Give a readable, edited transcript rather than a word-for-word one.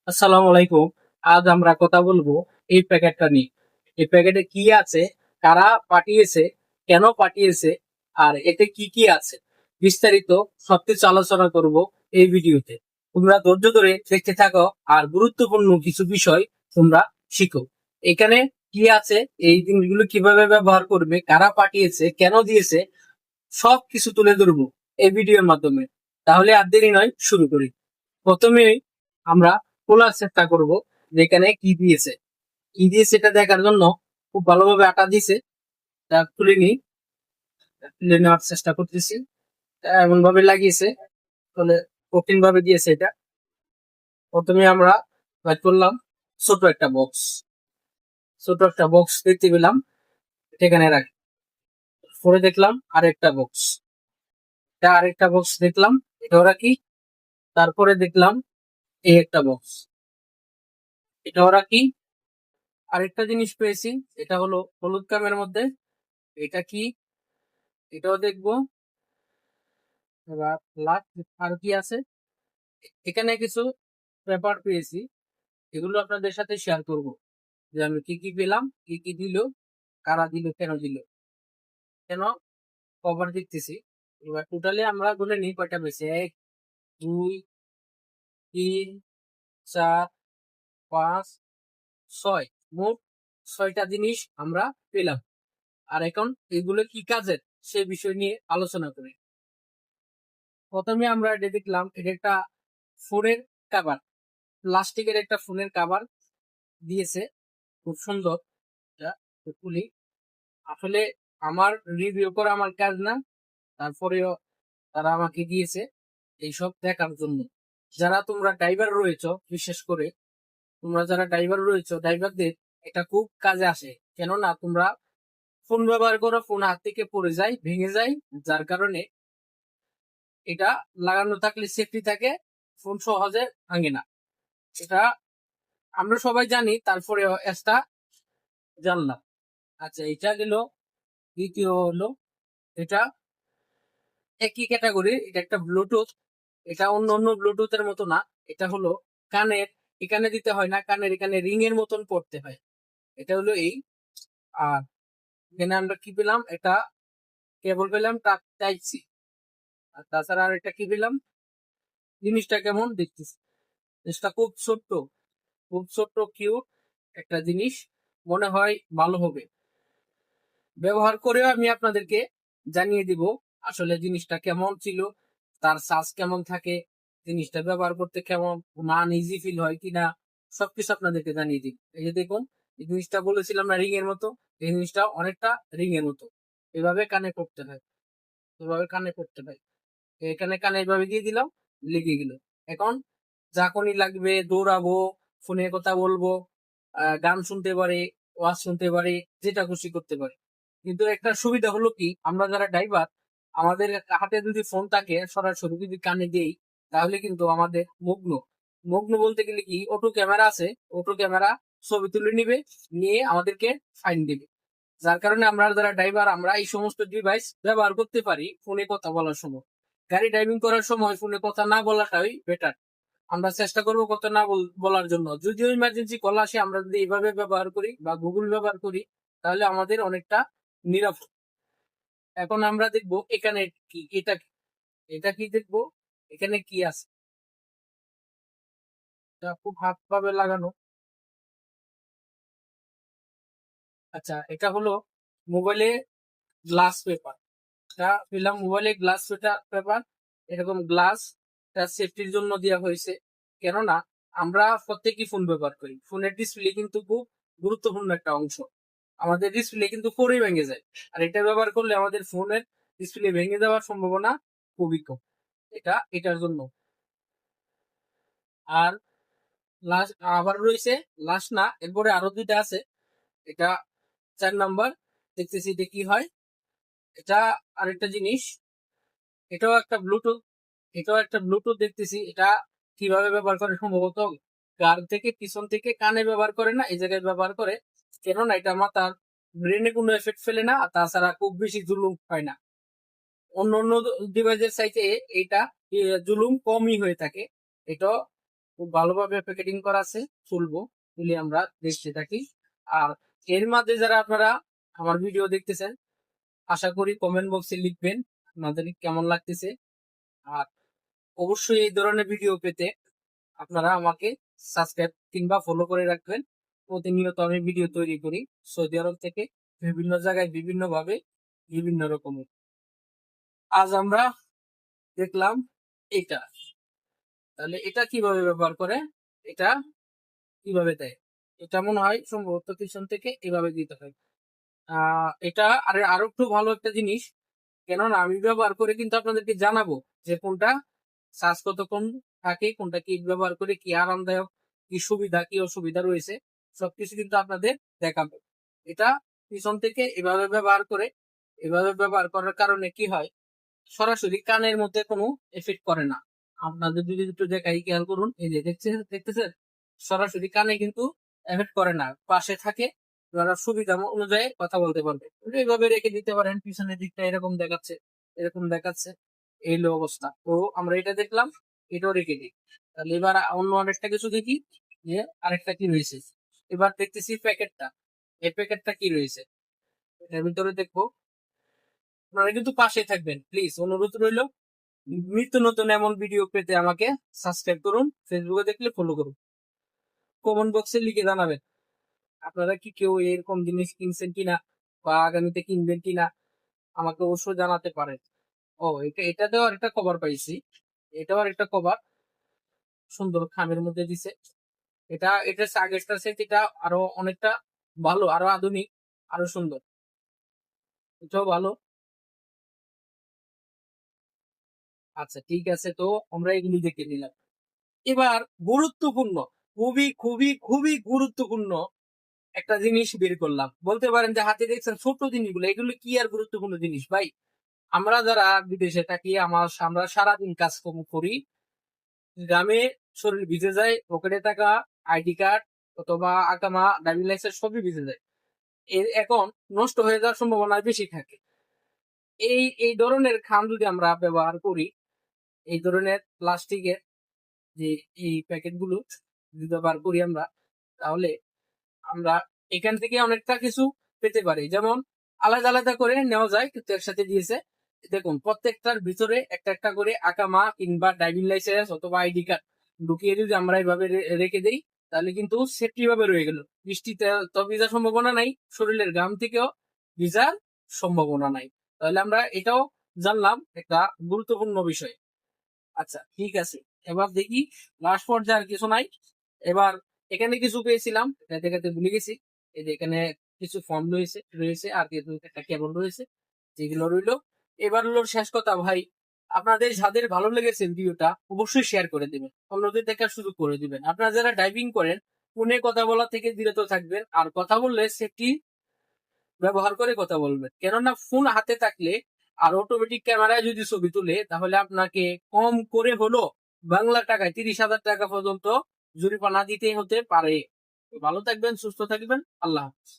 আসসালামু আলাইকুম। আজ আমরা কথা বলবো এই প্যাকেটটা নিয়ে। এই প্যাকেটে কি আছে, কারা পাঠিয়েছে, কেন পাঠিয়েছে, আর এতে কি কি আছে, বিস্তারিত সবকিছু আলোচনা করব এই ভিডিওতে। তোমরা ধৈর্য ধরে দেখতে থাকো আর গুরুত্বপূর্ণ কিছু বিষয় তোমরা শিখো। এখানে কি আছে, এই জিনিসগুলো কিভাবে ব্যবহার করবে, কারা পাঠিয়েছে, কেন দিয়েছে, সবকিছু তুলে ধরবো এই ভিডিওর মাধ্যমে। তাহলে আর দেরি নয়, শুরু করি। প্রথমেই আমরা খোলার চেষ্টা করব যে এখানে কি দিয়েছে। কি দিয়েছে এটা দেখার জন্য খুব ভালোভাবে আটা দিয়েছে, তা তুলে নিই। তুলে নেওয়ার চেষ্টা করতেছি। এমন ভাবে লাগিয়েছে, তাহলে কঠিন ভাবে দিয়েছে এটা। প্রথমে আমরা বাইর করলাম ছোট একটা বক্স। ছোট একটা বক্স দেখতে পেলাম, এখানে রাখি। পরে দেখলাম আরেকটা বক্স, এটা আরেকটা বক্স দেখলাম, এটাও রাখি। তারপরে দেখলাম এই একটা বক্স, এটাও রাখি। আরেকটা জিনিস পেয়েছি, এটা হলো হলুদ কামের মধ্যে। এটা কি, এটাও দেখবো। এবার লাস্ট আর কি আছে, এখানে কিছু পেপার পেয়েছি, এগুলো আপনাদের সাথে শেয়ার করব যে আমি কি কি পেলাম, কি কি দিল, কারা দিল, কেন দিল, কেন কভার দেখতেছি। এবার টোটালি আমরা বলে নিই কয়টা পেয়েছি। 1, 2, 3, 4, 5, 6, মোট 6টা জিনিস আমরা পেলাম। আর এখন এগুলো কি কাজের সে বিষয় নিয়ে আলোচনা করি। প্রথমে আমরা এটা দেখলাম, এটা একটা ফোনের কাভার, প্লাস্টিকের একটা ফোনের কাভার দিয়েছে, খুব সুন্দর। এটা তো খুলি। আসলে আমার রিভিউ করা আমার কাজ না, তারপরেও তারা আমাকে দিয়েছে এইসব দেখার জন্য। যারা তোমরা ড্রাইভার রয়েছো, বিশেষ করে তোমরা যারা ড্রাইভার রয়েছো, ড্রাইভারদের এটা খুব কাজে আসে। কেননা তোমরা ফোন ব্যবহার করো, ফোন হাত থেকে পড়ে যায়, ভেঙে যায়, যার কারণে এটা লাগানো থাকলে সেফটি থাকে, ফোন সহজে ভাঙে না। এটা আমরা সবাই জানি, তারপরেও এটা জানলাম। আচ্ছা, এটা গেল। দ্বিতীয় হলো, এটা একই ক্যাটাগরি, এটা একটা ব্লুটুথ। এটা অন্য অন্য ব্লুটুথের মতো না, এটা হলো কানের এখানে দিতে হয় না, কানের এখানে রিং এর মতন পড়তে হয়। এটা হলো এই। আর এখানে আমরা কি পেলাম, এটা কেবল পেলাম টাইপ সি। আর তাছাড়া আর এটা কি পেলাম, জিনিসটা কেমন দেখতেছি। জিনিসটা খুব ছোট্ট, খুব ছোট্ট কিউট একটা জিনিস, মনে হয় ভালো হবে। ব্যবহার করেও আমি আপনাদেরকে জানিয়ে দিব আসলে জিনিসটা কেমন ছিল, তার সাজ কেমন থাকে, জিনিসটা ব্যবহার করতে কেমন, মান ইজি ফিল হয় কিনা, সবকিছু আপনাদেরকে জানিয়ে দিব। এই যে দেখুন, এই জিনিসটা বলেছিলাম না রিং এর মতো, এই জিনিসটা অনেকটা রিং এর মতো। এভাবে কানে করতে হয়, এভাবে কানে করতে হয়। এখানে কানে এভাবে দিয়ে দিলাম, লেগে গেল। এখন যখনই লাগবে দৌড়াবো, ফোনে কথা বলবো, গান শুনতে পারি, ওয়াজ শুনতে পারি, যেটা খুশি করতে পারি। কিন্তু একটা সুবিধা হলো কি, আমরা যারা ড্রাইভার, আমাদের হাতে যদি ফোন থাকে, সরাসরি যদি কানে দেই, তাহলে কিন্তু আমাদের মগ্ন। মগ্ন বলতে গেলে কি, অটো ক্যামেরা আছে, অটো ক্যামেরা ছবি তুলে নিবে, নিয়ে আমাদেরকে ফাইন দিবে। যার কারণে আমরা যারা ড্রাইভার, আমরা এই সমস্ত ডিভাইস ব্যবহার করতে পারি ফোনে কথা বলার সময়। গাড়ি ড্রাইভিং করার সময় ফোনে কথা না বলাটাই বেটার। আমরা চেষ্টা করবো কথা না বলার জন্য। যদিও ইমার্জেন্সি কল আসে, আমরা যদি এইভাবে ব্যবহার করি বা গুগল ব্যবহার করি, তাহলে আমাদের অনেকটা নিরাপদ। এখন আমরা দেখবো এখানে কি, এটা কি দেখবো, এখানে কি আছে। এটা খুব হাত পাবে লাগানো। আচ্ছা, এটা হলো মোবাইলে গ্লাস পেপার। এটা পেলাম মোবাইলে গ্লাস পেপার। এরকম গ্লাস সেফটির জন্য দেওয়া হয়েছে। কেননা আমরা প্রত্যেকই ফোন ব্যবহার করি, ফোনের ডিসপ্লে কিন্তু খুব গুরুত্বপূর্ণ একটা অংশ। আমাদের ডিসপ্লে কিন্তু পরেই ভেঙে যায়, আর এটা ব্যবহার করলে আমাদের ফোনের ডিসপ্লে ভেঙে যাওয়ার সম্ভাবনা খুবই কম। এটার জন্য। আর লাস্ট আবার রয়েছে, লাস্ট না, এরপরে আরো দুইটা আছে। এটা 4 নাম্বার। দেখতেছি এটা কি হয়। এটা আরেকটা জিনিস, এটাও একটা ব্লুটুথ। দেখতেছি এটা কিভাবে ব্যবহার করে, সম্ভবত গার থেকে পিছন থেকে কানে ব্যবহার করে না, এই জায়গায় ব্যবহার করে। কেননা এটা মাথার ব্রেনে কোনো এফেক্ট ফেলে না, আর তাছাড়া খুব বেশি জুলুম হয় না। অন্য অন্য ডিভাইসের চাইতে এটা জুলুম কমই হয়ে থাকে। এটা খুব ভালোভাবে প্যাকেটিং করা আছে, খুলবো, খুলে আমরা দেখতে থাকি। আর এর মাঝে যারা আপনারা আমার ভিডিও দেখতেছেন, আশা করি কমেন্ট বক্সে লিখবেন আপনাদের কেমন লাগতেছে। আর অবশ্যই এই ধরনের ভিডিও পেতে আপনারা আমাকে সাবস্ক্রাইব কিংবা ফলো করে রাখবেন। প্রতিনিয়ত আমি ভিডিও তৈরি করি সৌদি আরব থেকে, বিভিন্ন জায়গায় বিভিন্ন ভাবে, বিভিন্ন রকমের। আজ আমরা দেখলাম এটা, তাহলে এটা কিভাবে ব্যবহার করে, এটা কিভাবে দেয়, এটা মনে হয় সম্ভবত পিছন থেকে এভাবে দিতে হয়। এটা আরো একটু ভালো একটা জিনিস, কেননা আমি ব্যবহার করে কিন্তু আপনাদেরকে জানাবো যে কোনটা চার্জ কতক্ষণ থাকে, কোনটা কি ব্যবহার করে কি আরামদায়ক, কি সুবিধা কি অসুবিধা রয়েছে, সবকিছু কিন্তু আপনাদের দেখাবো। এটা পিছন থেকে এভাবে ব্যবহার করে, এভাবে ব্যবহার করার কারণে কি হয়, সরাসরি কানের মধ্যে কোনো এফেক্ট করে না। আপনাদের যদি একটু দেখাই, খেয়াল করুন, এই যে দেখতেছেন, সরাসরি কানে কিন্তু এফেক্ট করে না, পাশে থাকে, আপনারা সুবিধা অনুযায়ী কথা বলতে পারবে। এইভাবে রেখে দিতে পারেন, পিছনের দিকটা এরকম দেখাচ্ছে, এরকম দেখাচ্ছে, এই লো অবস্থা। তো আমরা এটা দেখলাম, এটাও রেখে দিই। তাহলে এবার অন্য আরেকটা কিছু দেখি, যে আরেকটা কি রয়েছে। এবার দেখতেছি প্যাকেটটা, এই প্যাকেটটা কি রয়েছে এর ভিতরে দেখবো। আপনারা কিন্তু পাশে থাকবেন, প্লিজ অনুরোধ রইল। নিত্য নতুন এমন ভিডিও পেতে আমাকে সাবস্ক্রাইব করুন, ফেসবুকে দেখলে ফলো করুন, কমেন্ট বক্সে লিখে জানাবেন আপনারা কি কেউ এরকম জিনিস কিনছেন কিনা বা আগামীতে কিনবেন কিনা, আমাকে অবশ্যই জানাতে পারেন। ও এটাতেও আরেকটা কভার পাইছি, এটাও আরেকটা কভার সুন্দর খামের মধ্যে দিছে। এটা এটা আগেরটার সেট, এটা আরো অনেকটা ভালো, আরো আধুনিক, আরো সুন্দর, এটাও ভালো। আচ্ছা ঠিক আছে, তো আমরা এগুলি দেখে নিলাম। এবার গুরুত্বপূর্ণ, খুবই খুবই খুবই গুরুত্বপূর্ণ একটা জিনিস বের করলাম। বলতে পারেন যে হাতে দেখছেন ছোট জিনিসগুলো, এগুলো কি আর গুরুত্বপূর্ণ জিনিস ভাই? আমরা যারা বিদেশে থাকি, আমরা সারাদিন কাজকর্ম করি, গ্রামে শরীর ভিজে যায়, পকেটে টাকা, আইডি কার্ড অথবা আকামা, ড্রাইভিং লাইসেন্স সবই ভিজে যায়। এর এখন নষ্ট হয়ে যাওয়ার সম্ভাবনা বেশি থাকে। এই এই ধরনের খাম যদি আমরা ব্যবহার করি, এই ধরনের প্লাস্টিকের যে এই প্যাকেটগুলো যদি ব্যবহার করি আমরা, তাহলে আমরা এখান থেকে অনেকটা কিছু পেতে পারি। যেমন আলাদা আলাদা করে নেওয়া যায়, কিন্তু একসাথে দিয়েছে। দেখুন প্রত্যেকটার ভিতরে একটা একটা করে আকামা কিংবা ড্রাইভিং লাইসেন্স অথবা আইডি কার্ড ঢুকিয়ে যদি আমরা এইভাবে রেখে দিই, তাহলে কিন্তু সেফটি ভাবে রয়ে গেল। বৃষ্টিতে তো ভিজার সম্ভাবনা নাই, শরীরের ঘাম থেকেও ভিজার সম্ভাবনা নাই। তাহলে আমরা এটাও জানলাম, একটা গুরুত্বপূর্ণ বিষয়। আচ্ছা ঠিক আছে, এবার দেখি লাস্ট পর্যায়ে আর কিছু নাই। এবার এখানে কিছু পেয়েছিলাম, দেখাতে ভুলে গেছি। এই যে এখানে কিছু ফর্ম রয়েছে রয়েছে আর কিছু একটা কেবল রয়েছে, যেগুলো রইলো। এবার হলো শেষ কথা ভাই, আপনাদের যাদের ভালো লেগেছে ভিডিওটা অবশ্যই শেয়ার করে দিবেন, অন্যদের দেখার সুযোগ করে দিবেন। আপনারা যারা ড্রাইভিং করেন, ফোনে কথা বলা থেকে বিরত থাকবেন, আর কথা বললে সেটি ব্যবহার করে কথা বলবেন। কেননা ফোন হাতে থাকলে আর অটোমেটিক ক্যামেরায় যদি ছবি তুলে, তাহলে আপনাকে কম করে হলো বাংলা টাকায় 30,000 টাকা পর্যন্ত জরিমানা দিতে হতে পারে। ভালো থাকবেন, সুস্থ থাকবেন, আল্লাহ হাফেজ।